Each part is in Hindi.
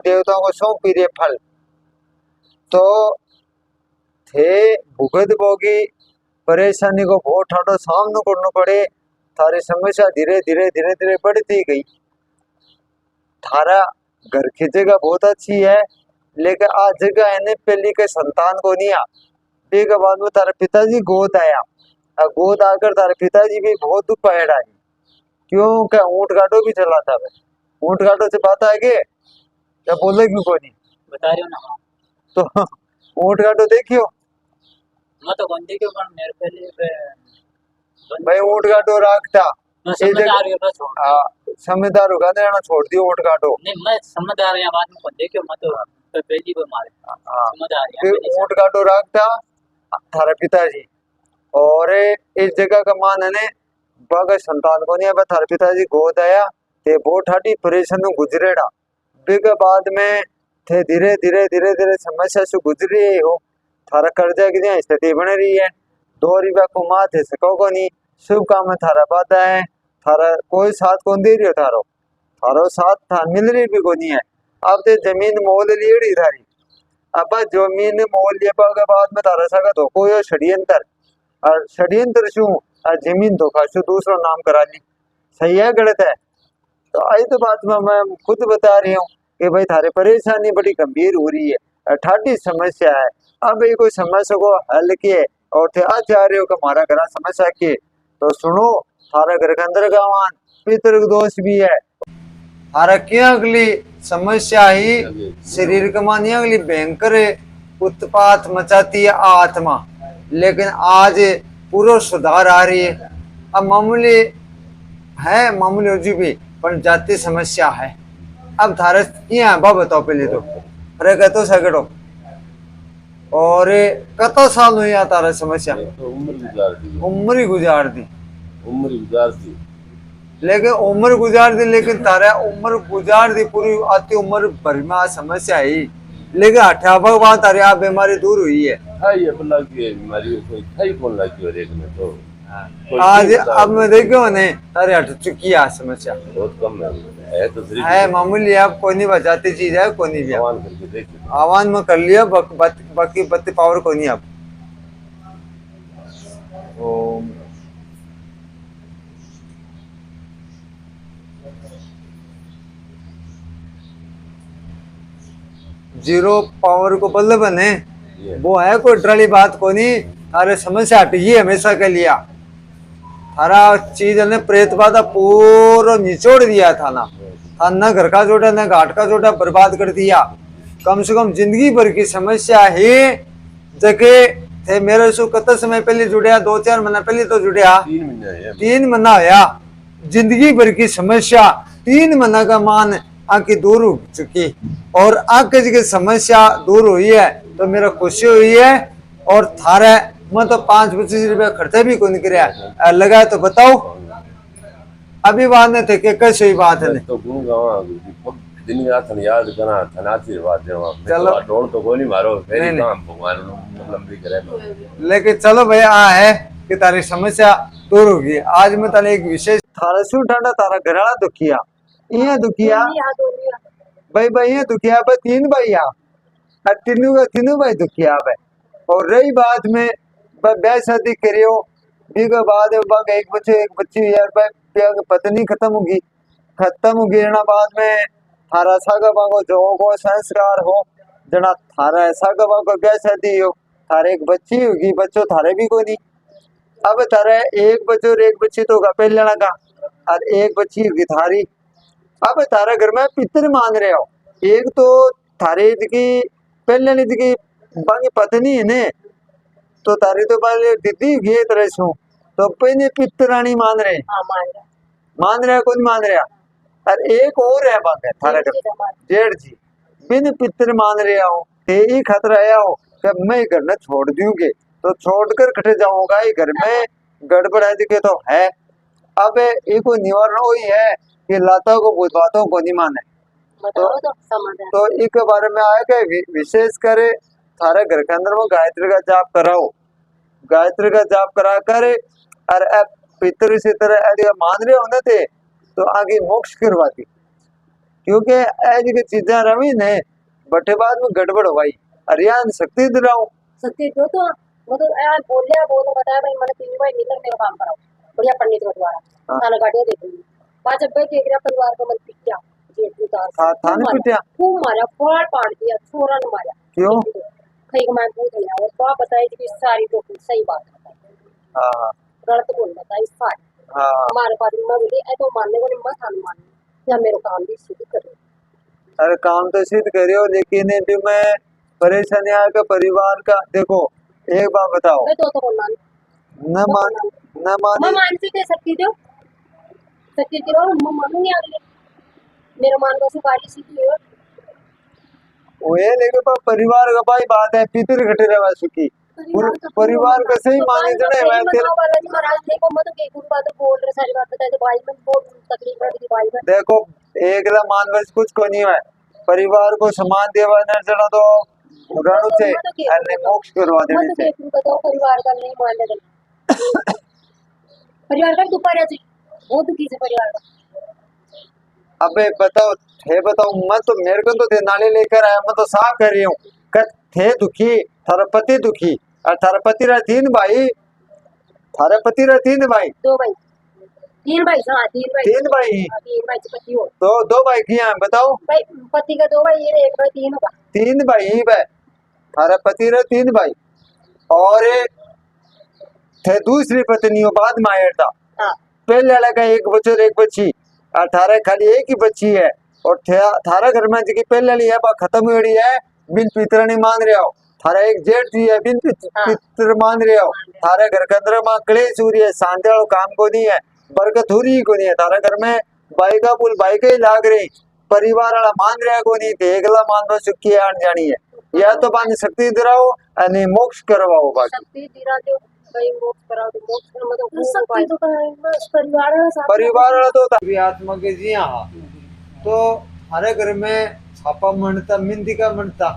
देवताओं को सौंपी दे फल। तो थे भुगत भोगी परेशानी को बहुत ठाडो सामना करना पड़े। थारी समस्या धीरे धीरे धीरे धीरे बढ़ती गई। थारा घर की जगह बहुत अच्छी है, लेकिन आज जगह है पहली के संतान को नहीं आ। के बाद में तारे पिताजी गोद आया, गोद आकर तारे पिताजी भी बहुत दुख पाएड़ा है। क्यों क्या ऊँट गाटो भी चला था। ऊँट गाटो से बात है के क्या बोले क्यों को नहीं बता रही हूँ ना। तो ऊँट गाटो देखियो मैं तो बंदी के ऊपर मेरे पहले भाई ऊँट गाटो रखता समझदार है बस। समझदार होगा ना छोड़ दियो ऊँट गाटो। नहीं मैं समझदार है बाद में बंदे क्यों मत पहली को मारे। समझदार है ऊँट गाटो रखता थारा पिताजी और इस जगह का मान है बाग संतान को नहीं अब थारे पिताजी गोद आया ते बहुत ठाटी परेशान गुजरेड़ा। बिग बाद में थे धीरे धीरे धीरे धीरे समस्या से गुजरी हो। थारा कर्जा की स्थिति बन रही है, 2 रुपया को माथे सको को नहीं, शुभ काम में थारा बाधा है, थारा कोई साथ कौन दे रही हो, थारो थारो साथ था मिल रही भी को नहीं है। अब ते जमीन मोल ली थारी, अब जमीन मोल लिए बाद में तारा सका तो कोई षड्यंत्र और षड्यंत्र शू जमीन धोखा शू दूसरा नाम करा ली। सही है गलत है? तो आई तो बात में मैं खुद बता रही हूँ कि भाई थारे परेशानी बड़ी गंभीर हो रही है, ठाटी समस्या है। अब ये कोई समस्या को हल किए और थे आचार्य हो हमारा घर समस्या के तो सुनो थारा घर के अंदर गावान पितृ दोष भी है। थारा क्या अगली समस्या ही शरीर का मानिए अगली भयंकर उत्पात मचाती है आत्मा, लेकिन आज पूरा सुधार आ रही है। अब मामूली है मामूली जी भी पर जाति समस्या है। अब थारे क्या है बताओ पहले तो अरे कहते सगड़ो और कतो साल हुई तारा समस्या तो उम्र गुजार दी उम्र गुजार दी लेकिन तारा उम्र गुजार दी पूरी आती उम्र भर में समस्या ही, लेकिन 18 बाद तारे आप बीमारी दूर हुई है। ये बीमारी कोई थाई कौन लगी और एक में तो आज अब मैं देखो नहीं तारे हट चुकी है समस्या बहुत कम है तो है मामूली। आप कोई नहीं बचाती चीज है कोई नहीं भी आवान करके देखिए आवाज में कर लिया बाकी बत्ती पावर को नहीं। आप ओम 0 पावर को बल्लभ बने वो है कोई डरली बात को नहीं। थारे समस्या हट गई हमेशा के लिया। थारा चीज ने प्रेत बाधा पूरा निचोड़ दिया था ना घर का जोड़ा ना घाट का जोड़ा बर्बाद कर दिया। कम से कम जिंदगी भर की समस्या ही जगह थे मेरे सु कत समय पहले जुड़िया 2-4 महीना पहले तो जुड़िया 3 महीना होया। जिंदगी भर की समस्या 3 महीना का मान आके दूर हो चुकी और आके की समस्या दूर हुई है तो मेरा खुशी हुई है। और थारे मैं तो 5-25 रुपया खर्चा भी कौन कर लगा तो बताओ अभी बात नहीं थे कि कैसे ही बात है तो गुण गावा दिन रात याद करना थनाची बात है। चलो ढोल तो कोई नहीं मारो मेरी काम भगवान लंबी करे लेकिन चलो भैया आ है कि तारी समस्या दूर होगी। आज मैं तारे एक विशेष थारा शू ठाडा तारा घराला दुखिया इया दुखिया भाई ये दुखिया भाई 3 भाई आ तीनों भाई दुखिया भाई। और रही बात में ब्याह शादी करियो बीघा बाद एक बच्ची यार पत्नी खत्म होगी बाद में थारा सागा बागो जो को संस्कार हो जना थारा सागा बागो ब्याह शादी हो थारे एक बच्ची होगी बच्चों थारे भी कोई नहीं। अब थारे एक बच्चों और एक बच्ची तो पहले का और एक बच्ची होगी थारी। अब थारे घर में पितर मान रहे हो एक तो थारे की पहले की बाकी पत्नी है ने तो तारी तो पहले दीदी गे तरह सु तो पहले पितरानी मान रहे कौन मान रहा। और एक और है बात थारे जेठ जी बिन पितर मान रहे हो ही खतरा आया हो जब मैं घर में छोड़ दूंगे तो छोड़कर कटे जाऊंगा। ये घर में गड़बड़ है दिखे तो है। अब एक निवारण वही है कि लाता को बातों को नहीं माने तो एक बारे में आएगा विशेष करे थारे घर के अंदर वो गायत्री का जाप कराओ। गायत्री का जाप करा कर और पितर से तरह मान रहे होने थे तो आगे मोक्ष करवाती क्योंकि ऐसी की चीजें रवी ने बटे बाद में गड़बड़ हुई हरियाण शक्ति दिलाऊं सत्य दो तो वो तो यार बोलिया वो तो बताया भाई मैंने 3 बार मिलकर मेरा काम कराओ बढ़िया पंडित को द्वारा हाँ। खाना गाड़ियां दे दूंगी पांच अब के गया परिवार को मन पिटिया जेठ उतार थाने पिटिया खूब मारा फाड़ पाड़ दिया छोरा ने मारा क्यों कहीं को मैं पूछ लिया और तो बताई कि सारी तो सही बात है हाँ हाँ गलत बोल बताई सारी हाँ हमारे पास में बोली ऐ तो मानने को नहीं मत हम मानने या मेरे काम भी सीधी करो अरे काम तो सिद्ध करियो लेकिन ये भी मैं परेशानी आकर परिवार का देखो एक बात बताओ मैं तो बोलना न मान न मैं माने मानसी के सकती दो सकती करो मैं मानूंगी आगे मेरे मान को से गाड़ी सीधी हो वो ये लेके पर परिवार का भाई बात है पितर घटे रहा सुखी परिवार का सही माने जने मैं तेरे महाराज देखो मत के गुरु बात बोल रहे सारी बात बताए तो भाई में बहुत तकलीफ है भाई में देखो एकला मानवज कुछ को नहीं है परिवार को समान देवा न जड़ा तो रणु से अरे मोक्ष करवा देने मत से के गुरु बताओ परिवार का नहीं मान ले परिवार का दुपारा जी बहुत दुखी से परिवार का अबे बताओ थे बताओ मैं तो मेरे को तो थे नाले लेकर आया मैं तो साफ कर रही हूँ थे दुखी थारा पति दुखी और थारा पति रहा तीन भाई थारा पति रहा तीन भाई दो भाई तीन भाई हाँ तीन भाई तीन भाई तीन भाई पति हो तो दो भाई किया है बताओ भाई पति का दो भाई ये एक भाई तीन होगा तीन भाई ही भाई थारा पति रहा तीन भाई और थे दूसरी पत्नी हो बाद में आया था हाँ पहले वाला का एक बच्चा और एक बच्ची और थारा खाली एक ही बच्ची है और थारा घर में जी पहले वाली है बा खत्म हुई है बिन पितर नहीं मान रहे हो थारा एक जेठ जी है बिन पितर मान रहे हो थारे घर के अंदर मां क्लेश हो रही है शांति वालों काम को नहीं है बरकत हो रही को नहीं है थारा घर में बाई का पुल बाई का ही लाग रही परिवार वाला मान रहा को नहीं थे एकला मान दो सुखी आन जानी है या तो बानी शक्ति दिलाओ और मोक्ष करवाओ बाकी शक्ति दिला दो भाई मोक्ष कराओ तो मोक्ष कर मतलब शक्ति तो परिवार है साथ परिवार वाला तो भी आत्मा के जी हाँ तो हरे घर में छापा मनता मिंदी का मनता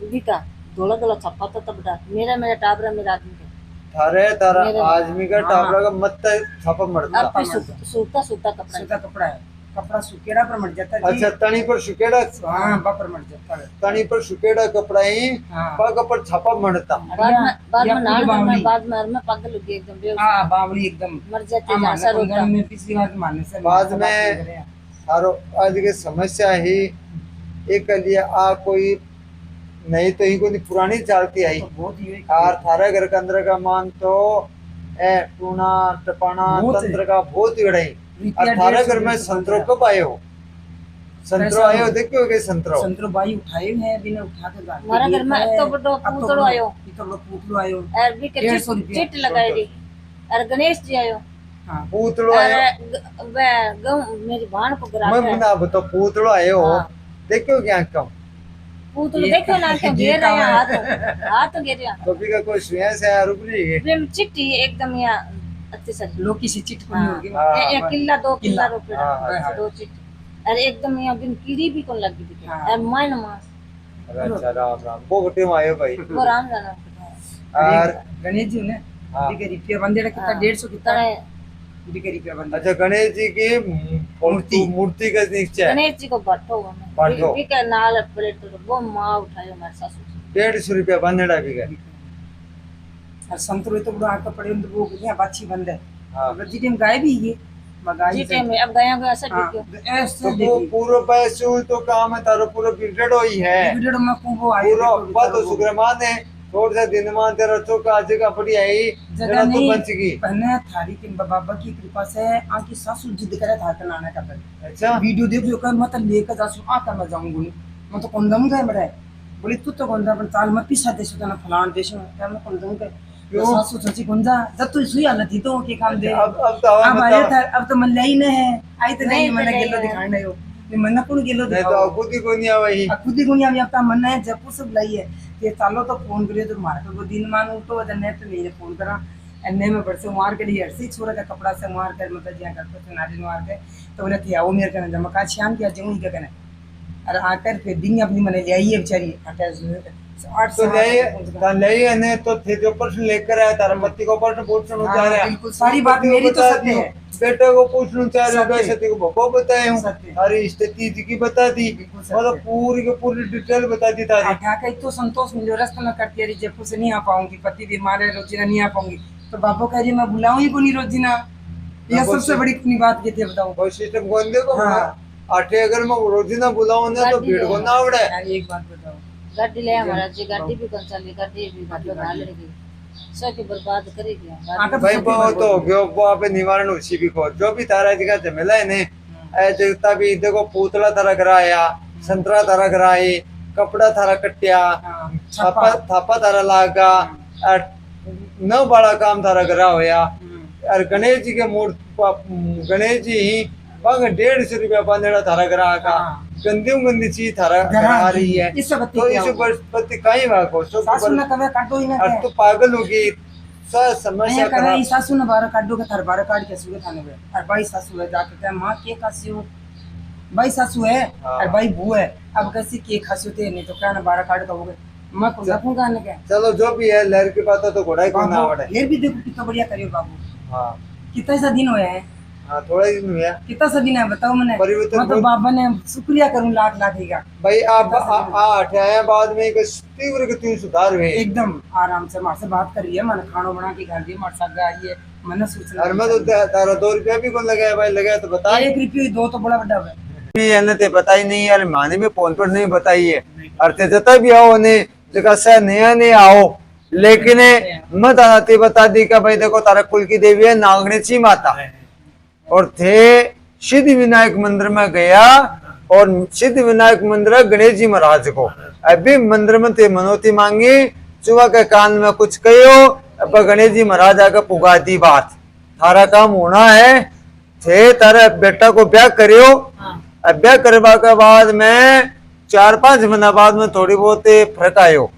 विका धोला धोला छप्पा तो तब डाल मेरा मेरा टाबरा मेरा आदमी के थारे तारा मेरे- आदमी का टाबरा का मत छापा मरता अब फिर सूता सूता कपड़ा सूता कपड़ा है कपड़ा सुकेड़ा पर मर जाता है जी। अच्छा तनी पर सुकेड़ा हाँ बापर मर जाता है तनी पर सुकेड़ा कपड़ा ही हाँ। पग पर छापा मरता बाद या में नाल पूरी बावली। बाद में पागल हो गई एकदम बेहोश हाँ बावली एकदम मर जाते हाँ, जैसा मारने रोता में पिछली बार मारने से बाद में थारो आज के समस्या ही एक लिए आ कोई नहीं तो ही कोई पुरानी चलती आई तो बहुत ही और थारे घर के अंदर का मान तो ए टूना टपाना बहुत तंत्र का बहुत ही और थारे घर में संतरो कब आए हो संतरो आए हो देखो के संतरो संतरो बाई उठाए हैं बिना उठा के गाड़ी हमारा घर में तो बड़ो पूतड़ो आयो तो बड़ो पूतड़ो आयो और भी के 150 रुपया चिट लगाई दी और गणेश जी आयो हाँ पूतलो और आए वे मेरी भाण को गिरा मैं के बना बता पूतलो आए हो हाँ। देखो क्या कम पूतड़ो देखो ना तो गिर रहे हैं हाथ गिर रहे हैं तो भी का कोई सुया से रुपरी है प्रेम चिट्ठी एकदम यहाँ अच्छे से लोकी सी चिट को होगी हाँ, एक किला दो किला रुपए हाँ, दो चिट्ठी अरे एकदम यहाँ दिन कीड़ी भी कौन लगी थी हाँ। और माइन मास अच्छा राम राम वो गटे में आए भाई वो राम जाना और गणेश जी ने हाँ। बिके रुपया बंदे कितना हाँ। 150 कितना तड़े बिके रुपया बंदे अच्छा गणेश जी की मूर्ति मूर्ति का निश्चय गणेश जी को भट्टो भट्टो। भी के नाल प्लेट तो वो माँ उठायो हमारे सासू 150 रुपया बंदेड़ा भी गए और संतरो तो बड़ा आका पड़े तो वो यहाँ बाछी बंद है हाँ और जीटे में गाय भी है मगाई जीते में अब गया गया ऐसा हाँ बिक्यो तो ऐसे तो वो देखी पूरा पैसो तो काम है तारो पूरा बिगड़ ही है वीडियो में को आए पूरा बात तो शुक्रमान है थोड़ा सा दिन मान तेरा चौका आज का पड़ी आई जगह जरा तो नहीं बच गई पहले थारी के बाबा की कृपा से आकी सासू जिद करे था लाने का फिर अच्छा वीडियो देख लो कर मत लेकर जासू आता मैं जाऊंगी मैं तो कौन दम गए बड़े बोली तू तो कौन दा पर ताल मत पीछा देसो तना फलान देसो क्या मैं कौन दम गए क्यों? सासू सची कौन जा जब तू सुई हालत थी तो के काम दे अब तो हवा अब मत आए था अब तो मन लाई न है आई तो नहीं नहीं मन तो नहीं गेलो है। दिखाने हो ये मन कौन गेलो नहीं तो खुद ही को नहीं आवाई खुद ही गुनिया में आपका मन है जयपुर से बुलाई है ये चालो तो फोन करियो तो मार को दिन मान उठो जने तो नहीं फोन करा एने में बरसे मार के लिए हरसी छोरा का कपड़ा से मार कर मतलब ज्यादा करते थे नाडी मार के तो बोले थे आओ मेरे कने जमा का शाम किया जमुई के कने अरे आकर फिर दिन अपनी मने ले आई है बेचारी हटा 8 तो ले ने तो थे जो प्रश्न लेकर आया तारा पति को प्रश्न पूछने जा रहा है बिल्कुल सारी बात मेरी तो सत्य है बेटा को पूछना चाह रहे हो, सत्य। सत्य को बको बताए हूँ, सत्य। अरे स्थिति की बता दी, बिल्कुल सत्य। मतलब पूरी की पूरी डिटेल बता दी तारी। आठा का तो संतोष मिलो रास्ता में करती है जयपुर से नहीं आ पाऊंगी, पति बीमार है, रोजीना नहीं आ पाऊंगी, तो बाबू कह रही मैं बुलाऊं ही को नहीं रोजीना। यह वो सबसे बड़ी अपनी बात की थी, बताओ। वो सिस्टम कौन देखो हाँ। आठे अगर मैं रोजी ना बुलाऊं ना तो भीड़ को ना आवड़े। यार एक बात बताओ, गाड़ी ले महाराज जी, गाड़ी भी कौन चली, गाड़ी भी मतलब डाल लेगी, सब बर्बाद करेगी आटा भाई वो तो हो गयो, वो आप निवारण उसी भी को जो भी तारा जी का झमेला है ने ऐसे तभी देखो पुतला थारा कराया, संतरा थारा कराई, कपड़ा थारा कटिया, हाँ, थापा थापा थारा लागा, नौ बड़ा काम थारा करा होया। और गणेश जी के मूर्ति गणेश जी ही बंग 150 रुपया बांधेड़ा थारा करा का, हाँ। गंदी गंदी चीज थारा करा रही है, इस बत्ती तो क्या इस हुआ? बत्ती कहीं वाको सासू ने कवे काटो ही ना और तू पागल होगी सब समस्या मैं कहे खराब। ई सासू ने बारह काटो के थार बारह काट के सुगे थाने में, और भाई सासू है जाके कहे मां के खासियो, भाई सासू है हाँ। और भाई बू है, अब कैसी के खासियो थे नहीं तो क्या ना बारह काट कहोगे, मैं को रखूंगा ने क्या चलो जो भी है लहर की बात है तो घोड़ा ही को ना आवड़े। ये भी देखो कितना बढ़िया करियो बाबू, हाँ कितना सा दिन होया है, हाँ थोड़ा ही दिन हुआ कितना सा दिन है बताओ मैंने, परिवर्तन मैं तो बहुत- बाबा ने शुक्रिया करूं लाख लाख का, भाई आप हटाया बाद में एक तीव्र गति सुधार हुए। एकदम आराम से मार से बात करिए, मैंने खाना बना के घर दिए, मार साग आई है, मैंने सूचना और मैं तो तारा 2 रुपया भी कौन लगाया भाई, लगाया तो बता। 1 रुपये 2 तो बड़ा बड़ा है। ते पता ही नहीं यार, माने में फोन पर नहीं बताई है, और ते जता भी आओ ने जगह से नया नहीं आओ, लेकिन मत आती बता दी का भाई देखो तारा कुल की देवी है नागणेची माता, और थे सिद्धि विनायक मंदिर में गया, और सिद्धि विनायक मंदिर है गणेश जी महाराज को, अभी मंदिर में ते मनोती मांगी, चुहा के कान में कुछ कहो, अब गणेश जी महाराज आकर पुगा दी बात, थारा काम होना है, थे तारा बेटा को ब्याह करियो, ब्याह करवा के बाद में 4-5 महीना बाद में थोड़ी बहुत फर्क आयो,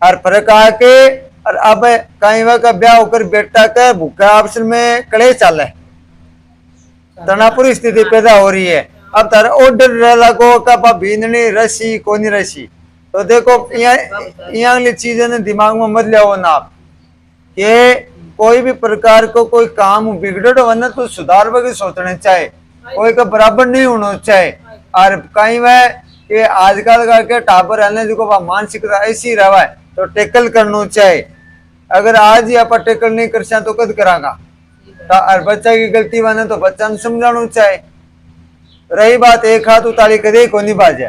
और फर्क आके और अब कहीं का ब्याह होकर बेटा का भूखा आपस में कड़े चाले, तनापुर स्थिति पैदा हो रही है। अब तारा ऑर्डर लगो कब भीननी रसी कोनी रसी, तो देखो यहाँ चीजें ने दिमाग में मत लिया ना आप, कि कोई भी प्रकार को कोई काम बिगड़ वरना तो सुधार वगैरह सोचने चाहिए, कोई का बराबर नहीं होना चाहिए। और कहीं वह कि आजकल का के टापर रहने जो मानसिकता ऐसी रहा है तो टेकल करना चाहिए, अगर आज ही आप टेकल नहीं कर तो कद करागा, और बच्चा की गलती बने तो बच्चा ने समझाना चाहिए। रही बात एक हाथ उतारी कदे को नहीं बाजे,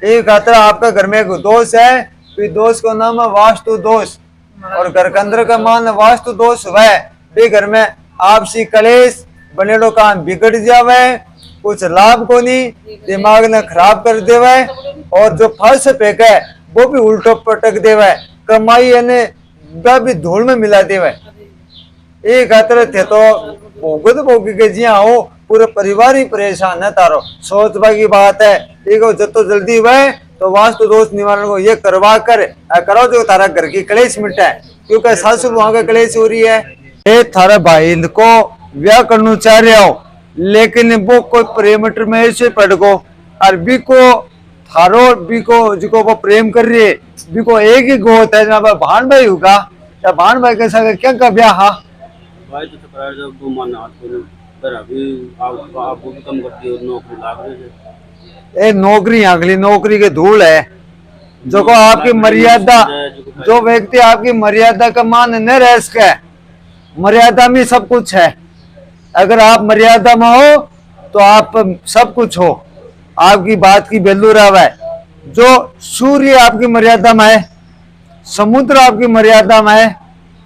एक खतरा आपका घर में एक दोष है, फिर दोष को नाम है वास्तु दोष, और घर के अंदर का मान वास्तु दोष वह भी घर में आपसी कलेश बनेड़ो काम बिगड़ जावे, कुछ लाभ को नहीं, दिमाग ने खराब कर देवे, और जो फर्श फेंक है वो भी उल्टो पटक देवे, कमाई ने भी धूल में मिला देवे। एक खतरे थे तो भोगत भोगी के जी हो, पूरे परिवार ही परेशान है तारो, सोचवा की बात है, एक जतो जल्दी वह तो वास्तु दोष निवारण को ये करवा कर करो जो तारा घर की कलेश मिटा है, क्योंकि सासू वहां का कलेश हो रही है। ये थारा भाई को ब्याह करना चाह रहे हो, लेकिन वो कोई प्रेमटर में ऐसे पड़ गो, और बी को थारो बी को जिको वो प्रेम कर रही है, बी को एक ही गोत है, जब भान भाई होगा या भान भाई के साथ क्या का ब्याह, हाँ भाई तो करार जब दो मान हाथ को पर अभी आप वो भी कम करती हो, नौकरी लाग रहे थे, ए नौकरी अगली नौकरी के धूल है, जो को आपकी मर्यादा, जो व्यक्ति आपकी मर्यादा का मान न रह सके, मर्यादा में सब कुछ है, अगर आप मर्यादा में हो तो आप सब कुछ हो, आपकी बात की वैल्यू रहा है। जो सूर्य आपकी मर्यादा में है, समुद्र आपकी मर्यादा में है,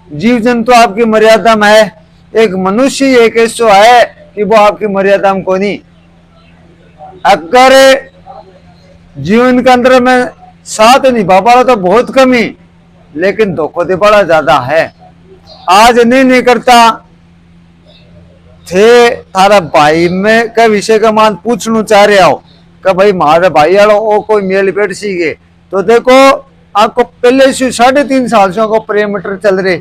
जीव जंतु आपकी मर्यादा में है, एक मनुष्य एक ऐसा है कि वो आपकी मर्यादा में कोई नहीं। अगर जीवन के अंदर में साथ निभा पा तो बहुत कमी, लेकिन धोखो दे बड़ा ज्यादा है। आज नहीं करता थे थारा भाई में का विषय का मान पूछना चाह रहे हो कि भाई हमारे भाई वालों ओ कोई मेल पेट सीखे, तो देखो आपको पहले से 3.5 साल से को प्रेमटर चल रहे,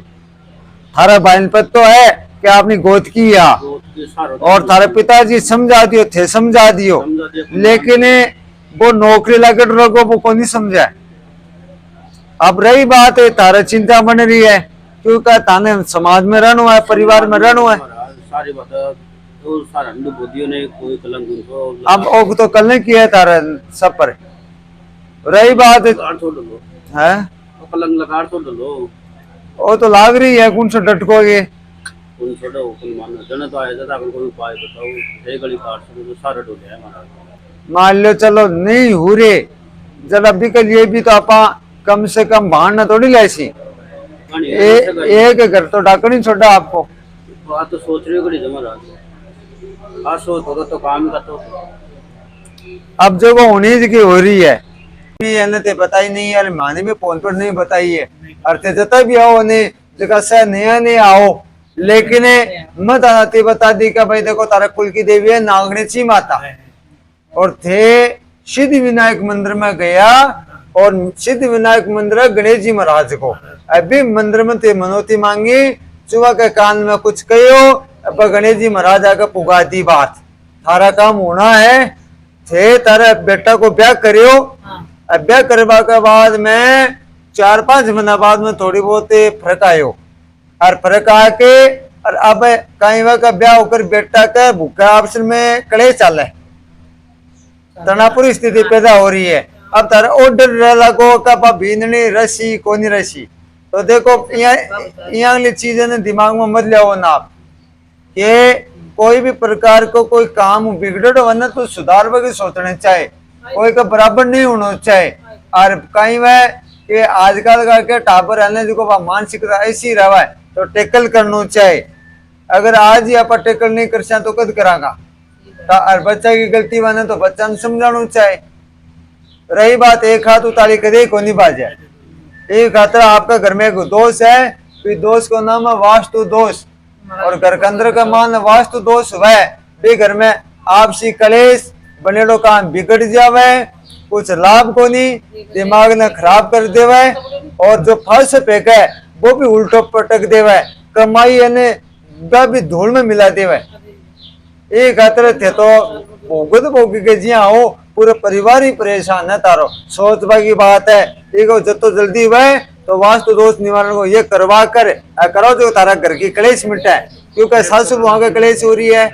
थारा भाई पर तो है कि आपने गोद की या और थारे पिताजी समझा दियो थे, समझा दियो, लेकिन वो नौकरी लगे रखो वो को नहीं समझा। अब रही बात है तारा चिंता बन रही है, क्योंकि ताने समाज में रहना है, परिवार में रहना है, सारी बात तो सारा हिंदू बुद्धियों ने कोई कलंक उनको अब ओग तो कल ने किया तारा सब पर। रही बात लगाड़ छोड़ लो, है, वो कलंक लगाड़ छोड़ लो, वो तो लाग रही है, कौन से डटकोगे। कोई छोड़ो कोई मानो जन तो आया था कोई उपाय बताओ, एक गली काट तो सारा डोले है हमारा। मान लो चलो नहीं हो रे, जब अभी के लिए भी तो आपा कम से कम भान न थोड़ी लैसी, एक घर तो डाक नहीं छोड़ा आपको। बात तो सोच रही हो कड़ी जमा रहा आज सोच होगा तो काम ही करते हो। अब जो वो होनी की हो रही है ते पता ही नहीं है, माने भी फोन पर नहीं बताई है, अर्थ जता भी आओ ने जगह से नया नहीं आओ, लेकिन मत आती बता दी का भाई देखो तारा कुल की देवी है नागणेची माता, और थे सिद्धि विनायक मंदिर में गया, और सिद्धि विनायक मंदिर गणेश जी महाराज को अभी मंदिर में ते मनोती मांगी, सुबह के कान में कुछ कहो, अब गणेश जी महाराज आकर पुगा दी बात, थारा काम होना है, थे तारा बेटा को ब्याह करियो, अब ब्याह करवा के बाद में 4-5 महीना बाद में थोड़ी बहुत फर्क आयो, और फर्क आके और अब कहीं का ब्याह होकर बेटा का भूखा अवसर में कड़े चल है, तनापुर स्थिति पैदा हो रही है। अब तारा ऑर्डर लगो का बीननी रसी कोनी रसी, तो देखो यहाँ चीजें दिमाग में मत लिया ना आप, कि कोई भी प्रकार को कोई काम बिगड़ो वरना तो सुधार के सोचने चाहिए, कोई का बराबर नहीं होना चाहिए। और कहीं वह कि आजकल का टापर रहने जो मानसिकता ऐसी रहा है तो टेकल करना चाहिए, अगर आज ही आप टेकल नहीं कर तो कद करागा, और बच्चा की गलती बने तो बच्चा ने समझाना चाहिए। रही बात एक हाथ उतारी कदे को नहीं बाजे, एक हाथ आपका घर में एक दोष है, फिर दोष को नाम है वास्तु दोष, और घर के अंदर का मान वास्तु दोष वह भी घर में आपसी कलेश बनेड़ो काम बिगड़ जावे, कुछ लाभ को नहीं, दिमाग ने खराब कर देवे, और जो फर्श फेंक है वो भी उल्टो पटक देवे, कमाई ने भी धूल में मिला देवे। एक खातर थे तो भोगत भोग के जिया हो पूरे परिवार ही परेशान है, तारो सोचवा की बात है, एक जतो जल्दी वह तो वास्तु दोष निवारण को ये करवा कर करो जो तारा घर की कलेश मिटा है, क्योंकि सासू वहां का कलेश हो रही है,